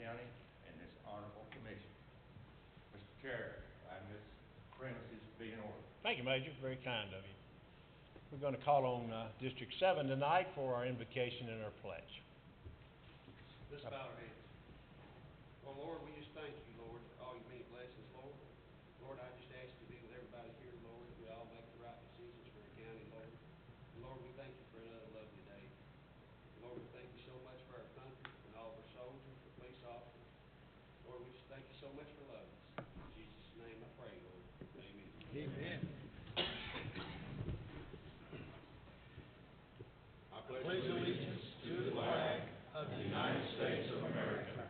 County and this honorable commission. Mr. Chair, I ask this premises be in order. Thank you, Major. Very kind of you. We're going to call on District 7 tonight for our invocation and our pledge. Let's bow our heads. Well, Lord, we just thank you, Lord, for all your many blessings, Lord. Lord, I just ask you to be with everybody here, Lord, that we all make the right decisions for our county, Lord. And Lord, we thank you for another lovely day. Lord, we thank you so much for our country and all of our soldiers, our police officers. Lord, we just thank you so much for loving us. In Jesus' name I pray, Lord. Amen. Amen. I pledge allegiance to the flag of the United States of America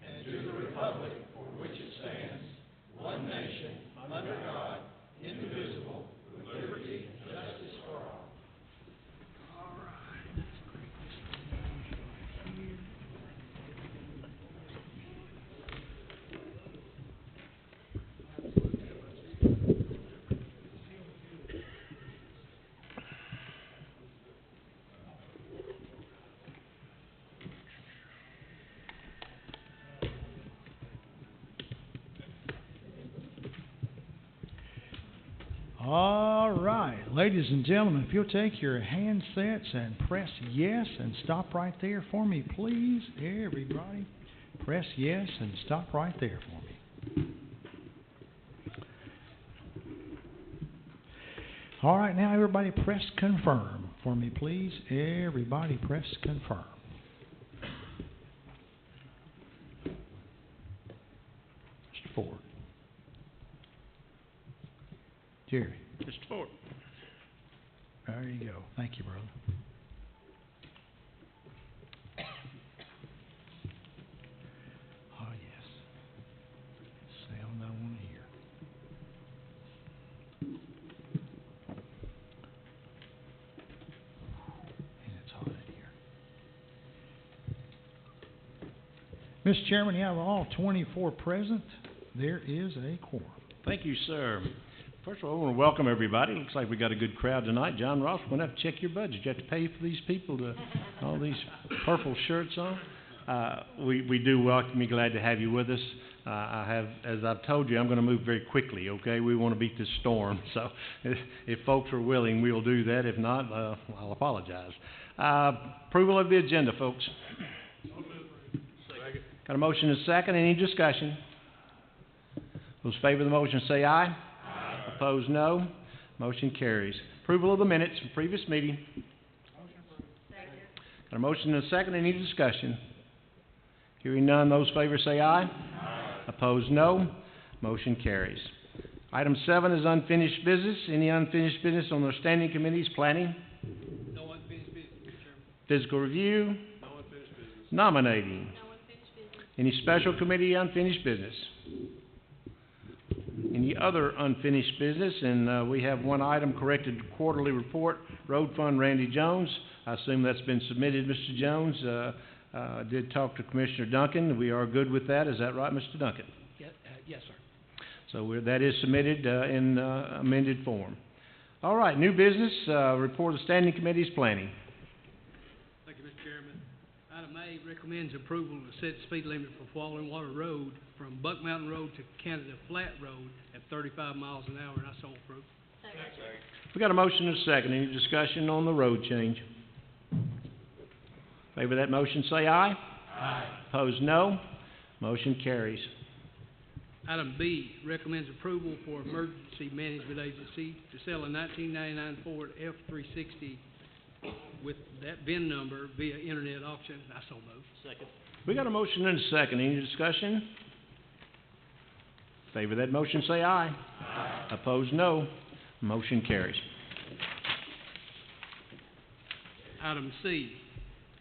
and to the republic for which it stands, one nation, under God, indivisible, with liberty and justice for all. All right. All right, ladies and gentlemen, if you'll take your handsets and press yes and stop right there for me, please. Everybody, press yes and stop right there for me. All right, now everybody press confirm for me, please. Everybody press confirm. Mr. Ford. Jerry. Mr. Ford. There you go. Thank you, brother. Oh, yes. Sound I want to hear. And it's hot in here. Mr. Chairman, you have all 24 present. There is a quorum. Thank you, sir. First of all, I want to welcome everybody. Looks like we got a good crowd tonight. John Ross, we're going to have to check your budget. You have to pay for these people to all these purple shirts on. We do welcome you. Glad to have you with us. As I've told you, I'm going to move very quickly. Okay, we want to beat this storm. So, if folks are willing, we'll do that. If not, I'll apologize. Approval of the agenda, folks. Got a motion and a second. Any discussion? Those in favor of the motion say aye. Opposed, no. Motion carries. Approval of the minutes from previous meeting. Motion approved. Second. Got a motion and a second. Any discussion? Hearing none, those in favor say aye. Opposed, no. Motion carries. Item 7 is unfinished business. Any unfinished business on the standing committees? Planning? No unfinished business, Mr. Chairman. Physical review? No unfinished business. Nominating? No unfinished business. Any special committee unfinished business? Any other unfinished business? And we have one item, corrected quarterly report, road fund, Randy Jones. I assume that's been submitted, Mr. Jones. I did talk to Commissioner Duncan. We are good with that. Is that right, Mr. Duncan? Yes, sir. So that is submitted in amended form. All right, new business, report of standing committees, planning. Thank you, Mr. Chairman. Item A recommends approval to set speed limit for Falling Water Road from Buck Mountain Road to Canada Flat Road at 35 miles an hour, and I so approve. Second. We got a motion and a second. Any discussion on the road change? Favor that motion say aye. Aye. Opposed, no. Motion carries. Item B recommends approval for Emergency Management Agency to sell a 1999 Ford F-360 with that VIN number via internet auction. I so move. Second. We got a motion and a second. Any discussion? Favor that motion say aye. Aye. Opposed, no. Motion carries. Item C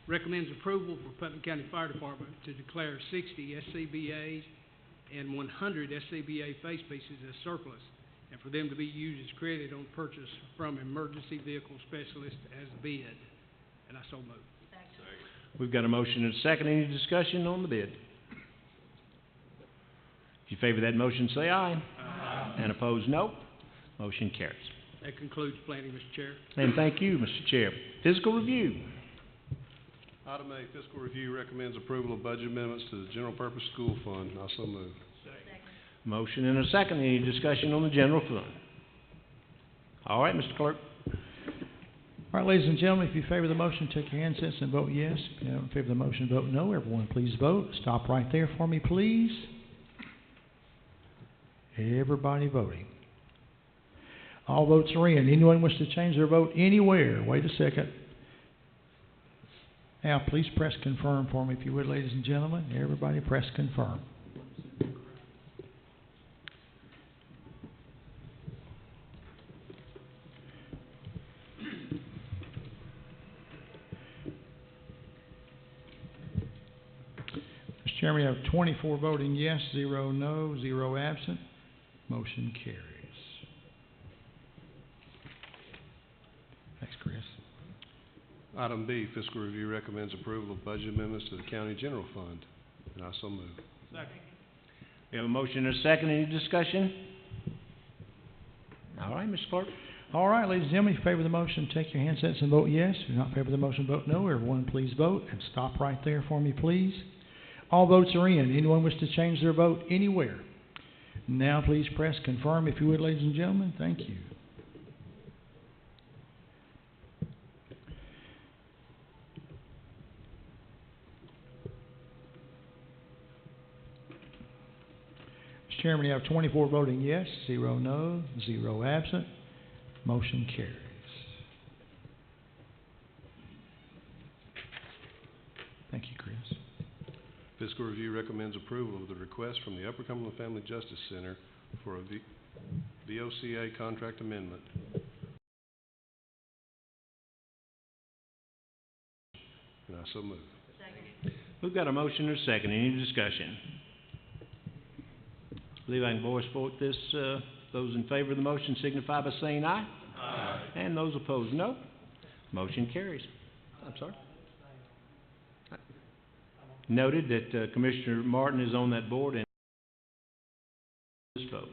recommends approval for Putnam County Fire Department to declare 60 SCBA's and 100 SCBA face pieces as surplus, and for them to be used as credit on purchase from Emergency Vehicle Specialist as bid. And I so move. Second. We've got a motion and a second. Any discussion on the bid? If you favor that motion, say aye. Aye. And opposed, no. Motion carries. That concludes planning, Mr. Chair. And thank you, Mr. Chair. Physical review. Item A, fiscal review recommends approval of budget amendments to the general purpose school fund. I so move. Motion and a second. Any discussion on the general fund? All right, Mr. Clerk. All right, ladies and gentlemen, if you favor the motion, take your handsets and vote yes. If you don't favor the motion, vote no. Everyone, please vote. Stop right there for me, please. Everybody voting. All votes are in. Anyone wish to change their vote anywhere? Wait a second. Now, please press confirm for me, if you would, ladies and gentlemen. Everybody press confirm. Mr. Chairman, we have 24 voting yes, 0 no, 0 absent. Motion carries. Thanks, Chris. Item B, fiscal review recommends approval of budget amendments to the county general fund. And I so move. We have a motion and a second. Any discussion? All right, Mr. Clerk. All right, ladies and gentlemen, if you favor the motion, take your handsets and vote yes. If you're not in favor of the motion, vote no. Everyone, please vote and stop right there for me, please. All votes are in. Anyone wish to change their vote anywhere? Now, please press confirm, if you would, ladies and gentlemen. Thank you. Mr. Chairman, you have 24 voting yes, 0 no, 0 absent. Motion carries. Thank you, Chris. Fiscal review recommends approval of the request from the Upper Cumberland Family Justice Center for a VOCA contract amendment. And I so move. We've got a motion and a second. Any discussion? I believe I can voice vote this. Those in favor of the motion signify by saying aye. Aye. And those opposed, no. Motion carries. I'm sorry. Noted that Commissioner Martin is on that board and this vote.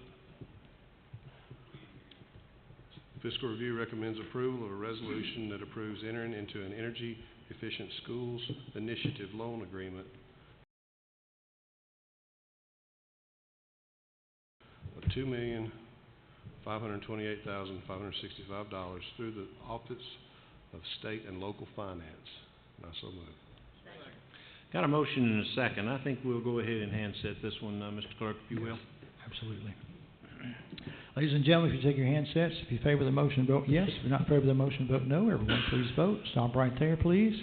Fiscal review recommends approval of a resolution that approves entering into an energy efficient schools initiative loan agreement of $2,528,565 through the Office of State and Local Finance. And I so move. Got a motion and a second. I think we'll go ahead and handset this one, Mr. Clerk, if you will. Absolutely. Ladies and gentlemen, if you take your handsets, if you favor the motion, vote yes. If you're not in favor of the motion, vote no. Everyone, please vote. Stop right there, please.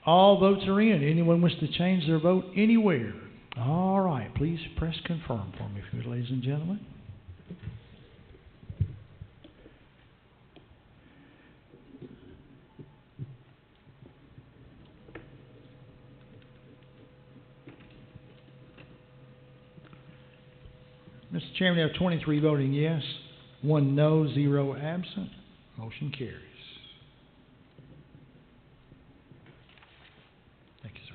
All votes are in. Anyone wish to change their vote anywhere? All right. Please press confirm for me, if you would, ladies and gentlemen. Mr. Chairman, we have 23 voting yes, 1 no, 0 absent. Motion carries. Thank you, sir.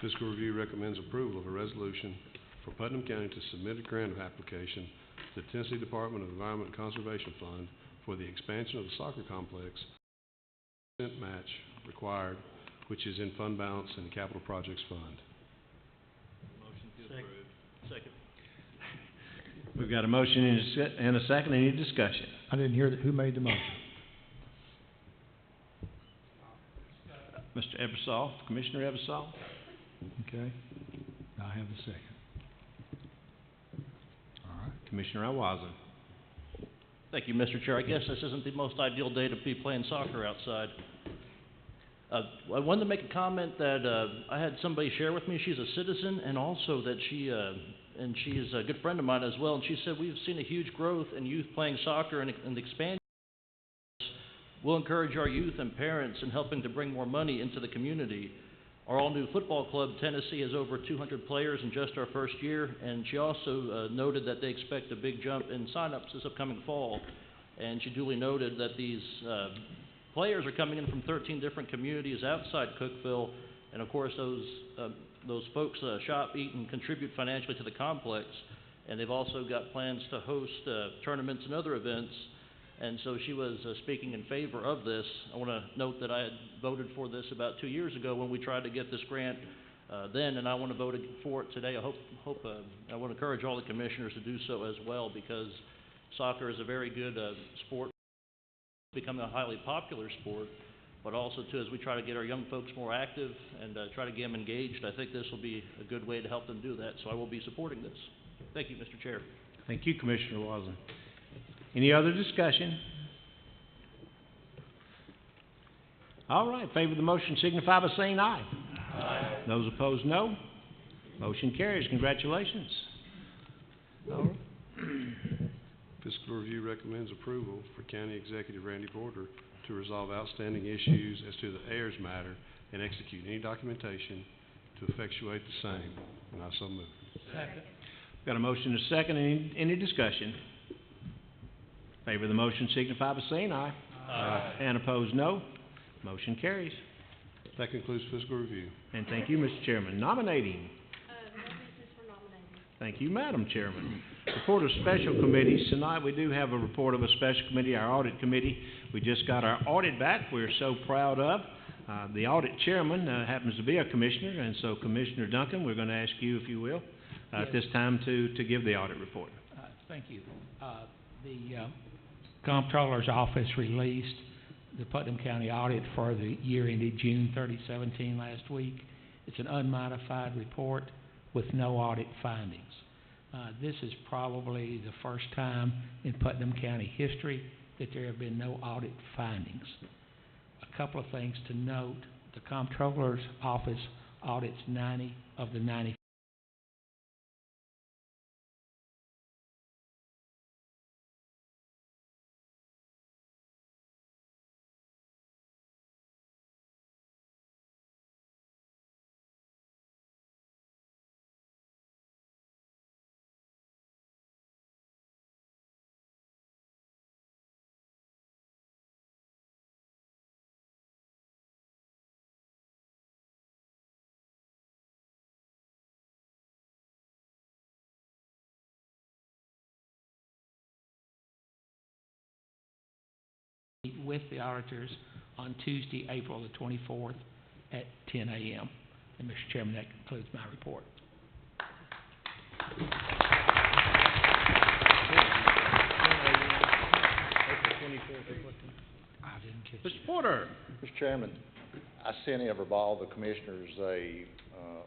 Fiscal review recommends approval of a resolution for Putnam County to submit a grant application to the Tennessee Department of Environment and Conservation Fund for the expansion of the soccer complex, % match required, which is in fund balance in the Capital Projects Fund. Motion to approve. Second. We've got a motion and a second. Any discussion? I didn't hear who made the motion. Mr. Ebersol, Commissioner Ebersol. Okay. I have the second. All right. Commissioner Awazin. Thank you, Mr. Chair. I guess this isn't the most ideal day to be playing soccer outside. I wanted to make a comment that I had somebody share with me. She's a citizen, and also that she is a good friend of mine as well. And she said we've seen a huge growth in youth playing soccer, and the expansion will encourage our youth and parents in helping to bring more money into the community. Our all-new football club, Tennessee, has over 200 players in just our first year, and she also noted that they expect a big jump in sign-ups this upcoming fall. And she duly noted that these players are coming in from 13 different communities outside Cookeville, and of course those folks shop, eat, and contribute financially to the complex. And they've also got plans to host tournaments and other events and so she was speaking in favor of this. I want to note that I had voted for this about 2 years ago when we tried to get this grant then, and I want to vote for it today. I I want to encourage all the commissioners to do so as well, because soccer is a very good sport, becoming a highly popular sport, but also too, as we try to get our young folks more active and try to get them engaged, I think this will be a good way to help them do that, so I will be supporting this. Thank you, Mr. Chair. Thank you, Commissioner Wasson. Any other discussion? All right, in favor of the motion signify by saying aye. Aye. Those opposed, no. Motion carries. Congratulations. All right. Fiscal Review recommends approval for County Executive Randy Porter to resolve outstanding issues as to the heirs matter and execute any documentation to effectuate the same. And I so move. Second. Got a motion and a second. Any discussion? In favor of the motion signify by saying aye. Aye. And opposed, no. Motion carries. That concludes Fiscal Review. And thank you, Mr. Chairman. Nominating. No business for nominating. Thank you, Madam Chairman. Report of special committees. Tonight we do have a report of a special committee, our audit committee. We just got our audit back. We're so proud of. The audit chairman happens to be a commissioner, and so Commissioner Duncan, we're going to ask you, if you will, at this time to give the audit report. Thank you. The Comptroller's Office released the Putnam County audit for the year ended June 30, 2017 last week. It's an unmodified report with no audit findings. This is probably the first time in Putnam County history that there have been no audit findings. A couple of things to note: the Comptroller's Office audits 90 of the 90 with the auditors on Tuesday, April the 24th at 10 a.m. And Mr. Chairman, that concludes my report. I didn't catch Mr. Porter. Mr. Chairman, I sent all the commissioners a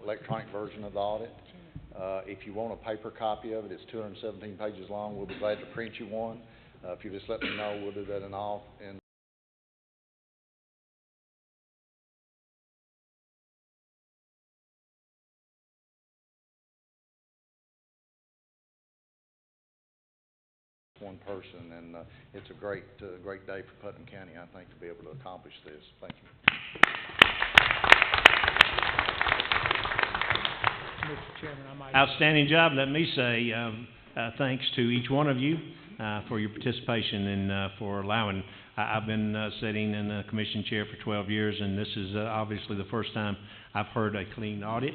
electronic version of the audit. If you want a paper copy of it, it's 217 pages long. We'll be glad to print you one. If you just let me know, we'll do that in one person, and it's a great day for Putnam County, I think, to be able to accomplish this. Thank you. Mr. Chairman, I might... Outstanding job. Let me say thanks to each one of you for your participation and for allowing. I've been sitting in the commission chair for 12 years, and this is obviously the first time I've heard a clean audit,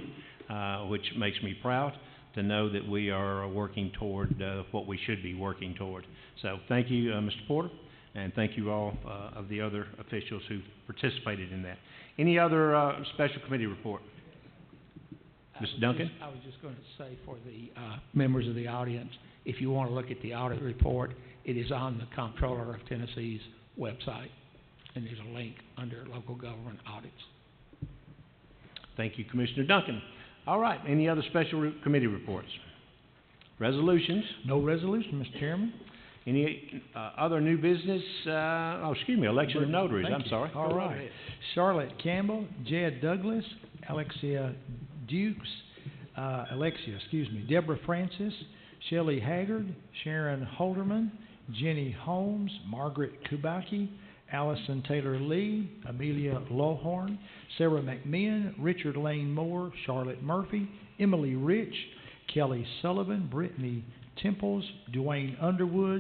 which makes me proud to know that we are working toward what we should be working toward. So thank you, Mr. Porter, and thank you all of the other officials who participated in that. Any other special committee report? Mr. Duncan? I was just going to say for the members of the audience, if you want to look at the audit report, it is on the Comptroller of Tennessee's website, and there's a link under local government audits. Thank you, Commissioner Duncan. All right, any other special committee reports? Resolutions? No resolution, Mr. Chairman. Any other new business? Election of notaries. Thank I'm you. sorry. All right. Charlotte Campbell, Jed Douglas, Alexia Dukes, Deborah Francis, Shelley Haggard, Sharon Holderman, Jenny Holmes, Margaret Kubacki, Allison Taylor Lee, Amelia Lohorn, Sarah McMahon, Richard Lane Moore, Charlotte Murphy, Emily Rich, Kelly Sullivan, Brittany Temples, Dwayne Underwood,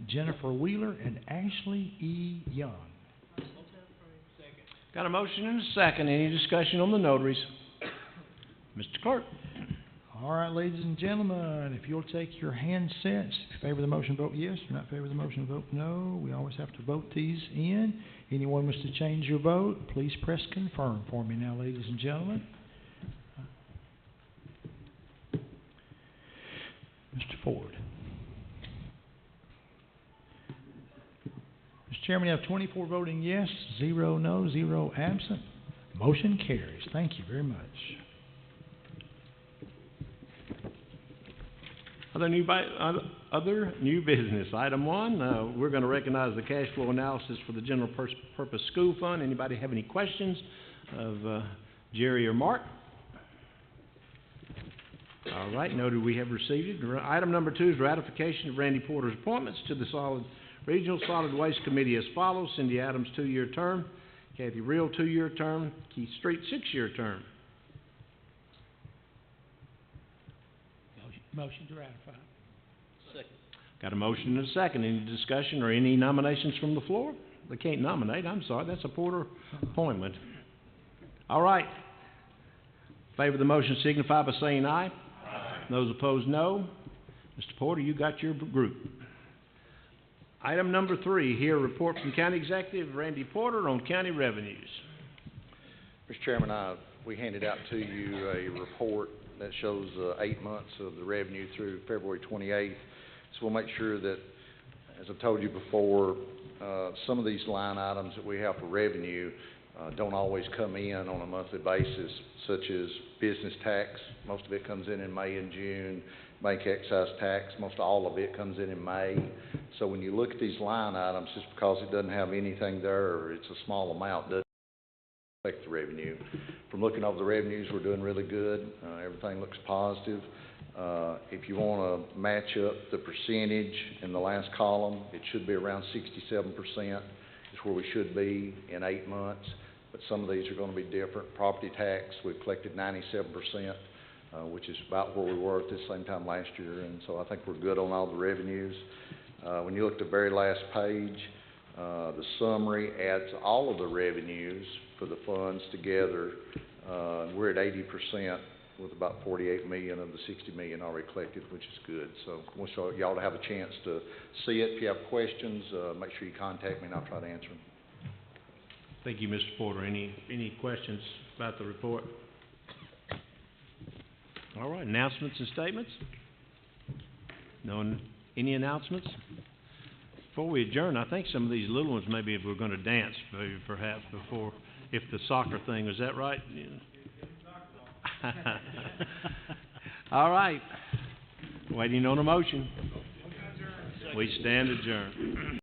Jennifer Wheeler, and Ashley E. Young. Got a motion and a second. Any discussion on the notaries? Mr. Clerk. All right, ladies and gentlemen, if you'll take your handsets, if you favor the motion, vote yes. If you're not favor the motion, vote no. We always have to vote these in. Anyone wants to change your vote, please press confirm for me now, ladies and gentlemen. Mr. Ford. Mr. Chairman, you have 24 voting yes, 0 no, 0 absent. Motion carries. Thank you very much. Other new business. Item 1, we're going to recognize the cash flow analysis for the general purpose school fund. Anybody have any questions of Jerry or Mark? All right, noted we have received it. Item number 2 is ratification of Randy Porter's appointments to the Regional Solid Waste Committee as follows. Cindy Adams, 2-year term. Kathy Reel, 2-year term. Keith Street, 6-year term. Motion to ratify. Second. Got a motion and a second. Any discussion or any nominations from the floor? They can't nominate. I'm sorry. That's a Porter appointment. All right. Favor the motion signify by saying aye. Aye. Those opposed, no. Mr. Porter, you got your group. Item number 3, here, report from County Executive Randy Porter on county revenues. Mr. Chairman, we handed out to you a report that shows 8 months of the revenue through February 28th. So we'll make sure that, as I've told you before, some of these line items that we have for revenue don't always come in on a monthly basis, such as business tax. Most of it comes in May and June. Bank excise tax, most all of it comes in May. So when you look at these line items, just because it doesn't have anything there or it's a small amount, doesn't affect the revenue. From looking over the revenues, we're doing really good. Everything looks positive. If you want to match up the percentage in the last column, it should be around 67%. Is where we should be in 8 months. But some of these are going to be different. Property tax, we've collected 97%. Which is about where we were at this same time last year, and so I think we're good on all the revenues. When you look at the very last page, the summary adds all of the revenues for the funds together. We're at 80% with about 48 million of the 60 million already collected, which is good. So I want y'all to have a chance to see it. If you have questions, make sure you contact me and I'll try to answer them. Thank you, Mr. Porter. Any questions about the report? All right, announcements and statements? Any announcements? Before we adjourn, I think some of these little ones, maybe if we're going to dance, maybe perhaps before, if the soccer thing, is that right? All right, waiting on a motion. We stand adjourned.